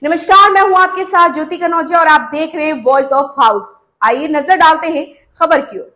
नमस्कार, मैं हूं आपके साथ ज्योति कनौजिया और आप देख रहे हैं वॉइस ऑफ हाउस। आइए नजर डालते हैं खबर की ओर।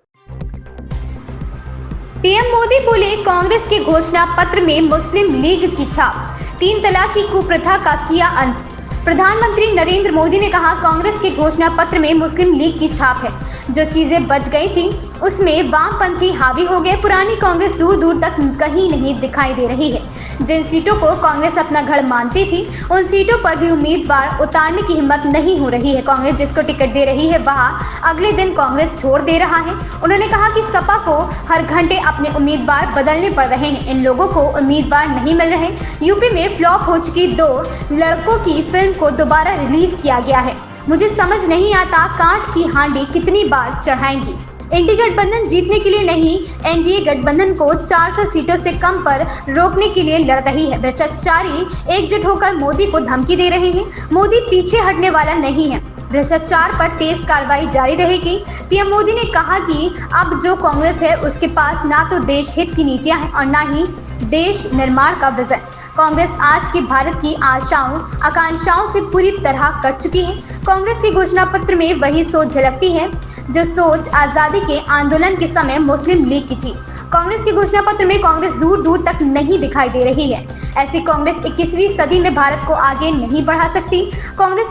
पीएम मोदी बोले, कांग्रेस के घोषणा पत्र में मुस्लिम लीग की छाप, 3 तलाक की कुप्रथा का किया अंत। प्रधानमंत्री नरेंद्र मोदी ने कहा, कांग्रेस के घोषणा पत्र में मुस्लिम लीग की छाप है। जो चीजें बच गई थी उसमें वामपंथी हावी हो गए। पुरानी कांग्रेस दूर दूर तक कहीं नहीं दिखाई दे रही है। जिन सीटों को कांग्रेस अपना गढ़ मानती थी उन सीटों पर भी उम्मीदवार उतारने की हिम्मत नहीं हो रही है। कांग्रेस जिसको टिकट दे रही है वहां अगले दिन कांग्रेस छोड़ दे रहा है। उन्होंने कहा कि सपा को हर घंटे अपने उम्मीदवार बदलने पड़ रहे हैं। इन लोगों को उम्मीदवार नहीं मिल रहे। यूपी में फ्लॉप हो चुकी 2 लड़कों की फिल्म को दोबारा रिलीज किया गया है। मुझे समझ नहीं आता कांट की हांडी कितनी बार चढ़ाएंगी। इंडी गठबंधन जीतने के लिए नहीं, एनडीए गठबंधन को 400 सीटों से कम पर रोकने के लिए लड़ रही है। भ्रष्टाचारी एकजुट होकर मोदी को धमकी दे रहे हैं। मोदी पीछे हटने वाला नहीं है। भ्रष्टाचार पर तेज कार्रवाई जारी रहेगी। पीएम मोदी ने कहा कि अब जो कांग्रेस है उसके पास ना तो देश हित की नीतियां हैं और ना ही देश निर्माण का विजन। कांग्रेस आज के भारत की आशाओं आकांक्षाओं से पूरी तरह कट चुकी है। कांग्रेस के घोषणा पत्र में वही सोच झलकती है जो सोच आजादी के आंदोलन के समय मुस्लिम लीग की थी। कांग्रेस के घोषणा पत्र में कांग्रेस दूर दूर तक नहीं दिखाई दे रही है। ऐसी कांग्रेस 21वीं सदी में भारत को आगे नहीं बढ़ा सकती। कांग्रेस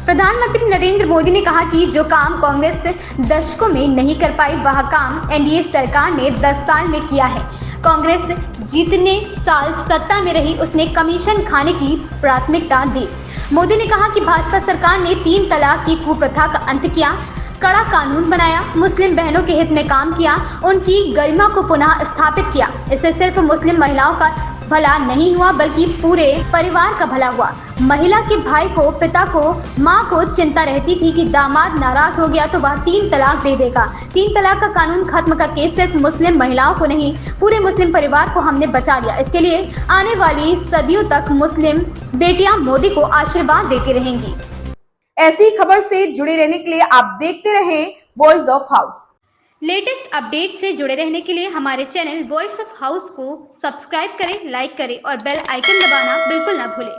प्रधानमंत्री नरेंद्र मोदी ने कहा कि जो काम कांग्रेस दशकों में नहीं कर पाई वह काम एनडीए सरकार ने 10 साल में किया है। कांग्रेस जितने साल सत्ता में रही उसने कमीशन खाने की प्राथमिकता दी। मोदी ने कहा कि भाजपा सरकार ने 3 तलाक की कुप्रथा का अंत किया, कड़ा कानून बनाया, मुस्लिम बहनों के हित में काम किया, उनकी गरिमा को पुनः स्थापित किया। इससे सिर्फ मुस्लिम महिलाओं का भला नहीं हुआ बल्कि पूरे परिवार का भला हुआ। महिला के भाई को, पिता को, माँ को चिंता रहती थी कि दामाद नाराज हो गया तो वह 3 तलाक दे देगा। 3 तलाक का कानून खत्म करके सिर्फ मुस्लिम महिलाओं को नहीं पूरे मुस्लिम परिवार को हमने बचा लिया। इसके लिए आने वाली सदियों तक मुस्लिम बेटियां मोदी को आशीर्वाद देती रहेंगी। ऐसी खबर से जुड़े रहने के लिए आप देखते रहें voice of house. Latest update से जुड़े रहने के लिए हमारे चैनल वॉइस ऑफ हाउस को सब्सक्राइब करें, लाइक करें और बेल आइकन दबाना बिल्कुल ना भूलें।